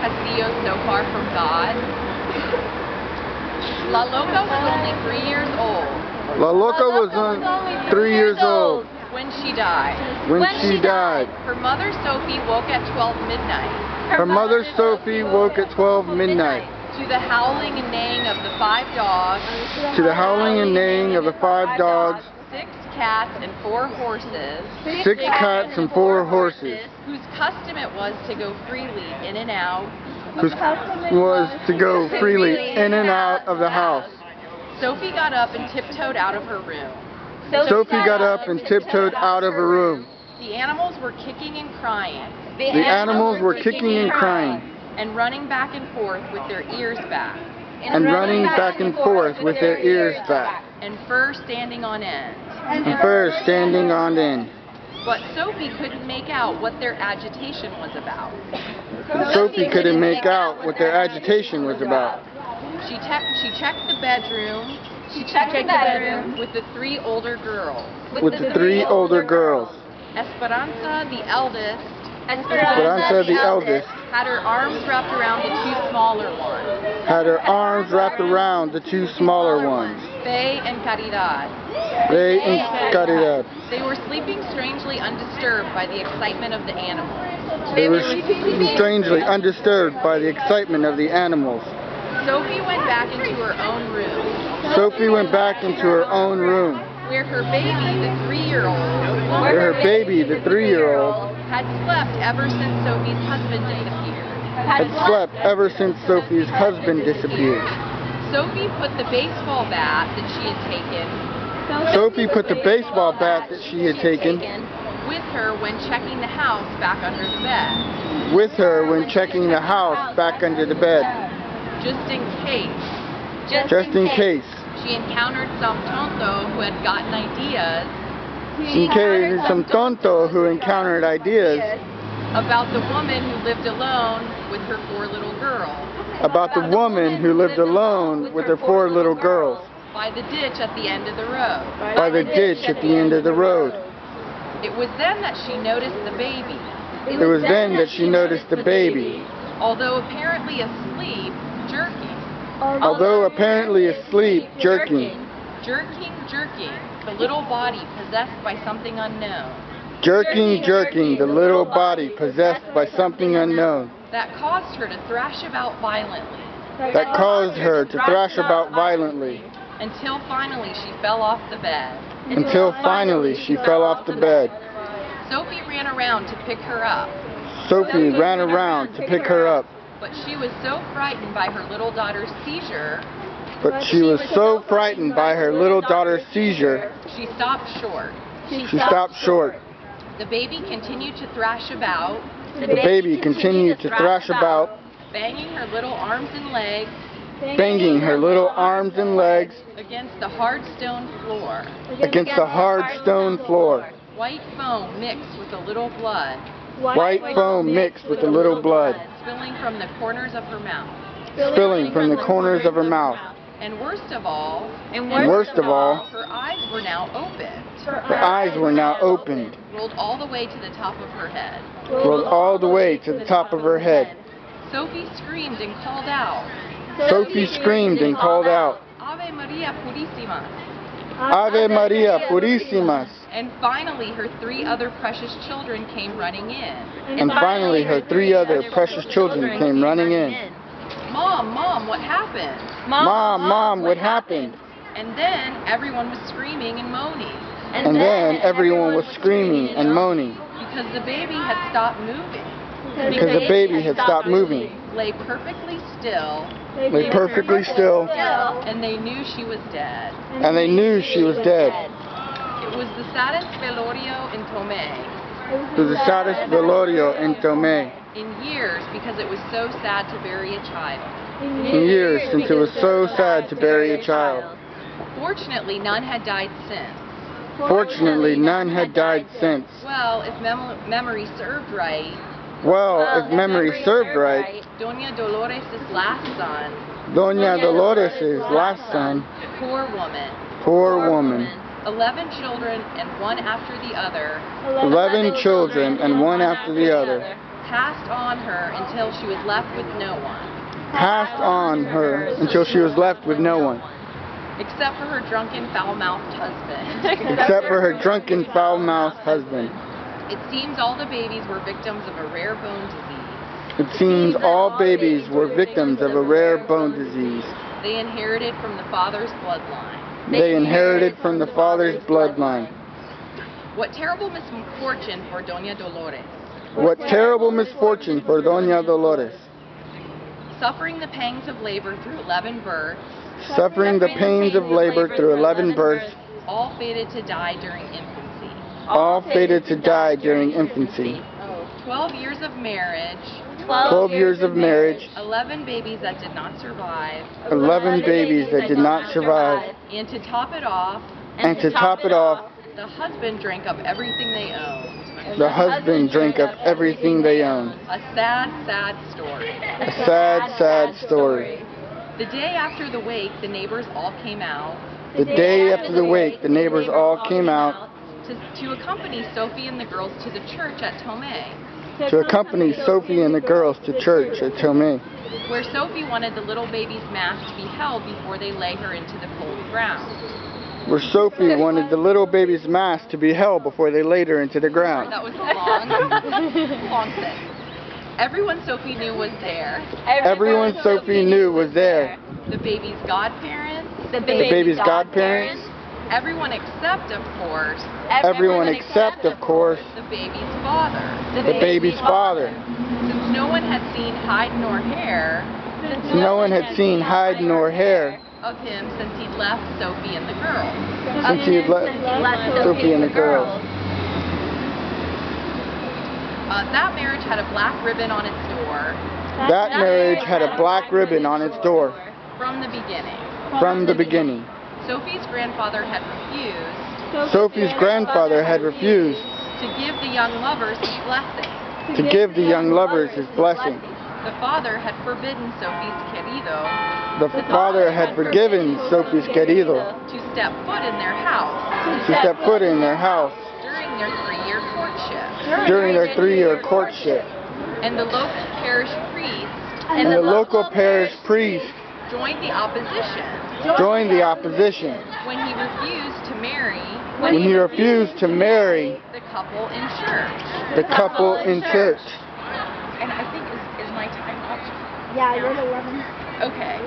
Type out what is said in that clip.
Castillo so far from God? La Loca was only 3 years old. La Loca was only 3 years old when she died. When she died. Her mother Sophie woke at 12 midnight. Her mother Sophie woke at 12 midnight. To the howling and neighing of the 5 dogs. To the howling and neighing of the 5 dogs. 6 cats and 4 horses. 6 cats and 4 horses. Whose custom it was to go freely in and out. Whose was to go freely in and out of the house. Sophie got up and tiptoed out of her room. Sophie got up and tiptoed out of her room. The animals were kicking and crying. The animals were kicking and crying. And running back and forth with their ears back. And running back and forth with their ears back. And fur standing on end. And fur standing on end. But Sophie couldn't make out what their agitation was about. Sophie couldn't make out what their agitation was about. She checked the bedroom. With the 3 older girls. With the 3 older girls. Esperanza, the eldest, had her arms wrapped around the 2 smaller ones. Had her arms wrapped around the 2 smaller ones. Fe and Caridad. They were sleeping strangely undisturbed by the excitement of the animals. They were strangely undisturbed by the excitement of the animals. Sophie went back into her own room. Sophie went back into her own room. Where her baby, the 3-year-old, had slept ever since Sophie's husband disappeared. Sophie put the baseball bat that she had taken with her when checking the house back under the bed. Just in case. She encountered some tonto who had gotten ideas. About the woman who lived alone with her 4 little girls. By the ditch at the end of the road. It was then that she noticed the baby. Although apparently asleep, jerking. Jerking, the little body possessed by something unknown. That caused her to thrash about violently. Until finally she fell off the bed. Sophie ran around to pick her up. But she was so frightened by her little daughter's seizure. She stopped short. The baby continued to thrash about. Banging her little arms and legs. Against the hard stone floor. White foam mixed with a little blood. Spilling from the corners of her mouth. And worst of all, her eyes were now opened. Rolled all the way to the top of her head. Sophie screamed and called out. Ave Maria Purissimas. And finally her 3 other precious children came running in. Mom, what happened? Mom, what happened? And then everyone was screaming and moaning. Because the baby had stopped moving. Lay perfectly still. And they knew she was dead. It was the saddest velorio in Tomé. In years, because it was so sad to bury a child. Fortunately, none had died since. Well, if memory served right, Doña Dolores' last son, poor woman, 11 children and one after the other, passed on her until she was left with no one. Passed on her until she was left with no one. Except for her drunken, foul-mouthed husband. Except for her drunken, foul-mouthed husband. It seems all the babies were victims of a rare bone disease. It seems all babies were victims of a rare bone disease. They inherited from the father's bloodline. They inherited from the father's bloodline. What terrible misfortune for Doña Dolores. What terrible misfortune for Doña Dolores. Suffering the pangs of labor through 11 births. Suffering the pains of labor through 11 births. All fated to die during infancy. All fated to die during infancy. 12 years of marriage. 12 years of marriage. 11 babies that did not survive. 11 babies that did not survive. And to top it off, the the husband drank up everything they owned. The husband drank up everything they owned. A sad, sad story. A sad, sad story. The day after the wake, the neighbors all came out. The day after the wake, the neighbors all came out to accompany Sophie and the girls to the church at Tomé. To accompany Sophie and the girls to church at Tomé. Where Sophie wanted the little baby's mass to be held before they lay her into the cold ground. Where Sophie wanted the little baby's mass to be held before they laid her into the ground. That was a long sentence. Everyone Sophie knew was there. Everyone Sophie knew was there. The baby's godparents. The baby's godparents. Everyone except, of course. Everyone except, of course, the baby's father. The baby's father. Since no one had seen hide nor hair. No one had seen hide nor hair of him since he left Sophie and the girls. Since he had left Sophie and the girls. That marriage had a black ribbon on its door. That marriage had a black ribbon on its door. From the beginning. From the beginning. Sophie's grandfather had refused. Sophie's grandfather had refused to give the young lovers his blessing. To give the young lovers his blessing. The father had forbidden Sophie's querido. The father had forgiven Sophie's querido to step foot in their house. To step foot in their house. During their 3-year courtship. During their 3-year courtship. And the local parish priest. And the local parish priest joined the opposition. Joined the opposition. When he refused to marry. When he refused to marry the couple in church. The couple in church. And I think is my time up? Yeah, you're at 11. Okay.